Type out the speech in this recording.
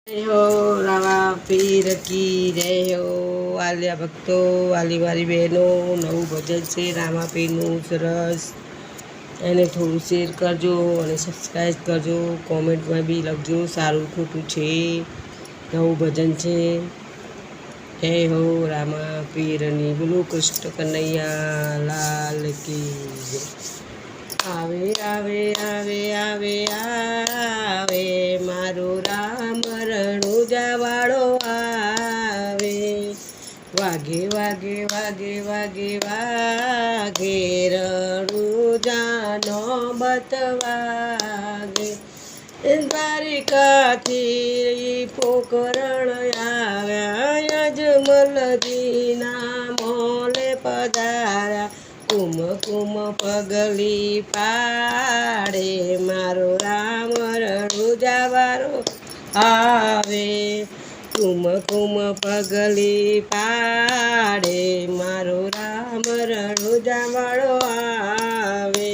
जय हो रामा पीर की जय हो। वालिया भक्तो वाली वाली बहनों नવું ભજન છે રામા પીરનું સરસ એને થોડું શેર કરજો અને સબસ્ક્રાઈબ કરજો, કોમેન્ટમાં બી લખજો સારું ખોટું છે, નવું ભજન છે। જય હો રામા પીરની, બોલો કૃષ્ણ કનૈયા લાલ કી જય। આવે આવે આવે આવે આવે મારો રામ રણુજાવાળો આવે। વાગે વાગે વાગે વાગે વાગે રણુજાનો બતવાગે। દ્વારિકાથી પોકરણ આવ્યા યજમલજીના મોલે પધાર્યા। કુમ કુમ પગલી પાડે મારો રામ રણુજાવાળો આવે। કુમ કુમ પગલી પાડે મારો રામ રણુજાવાળો આવે।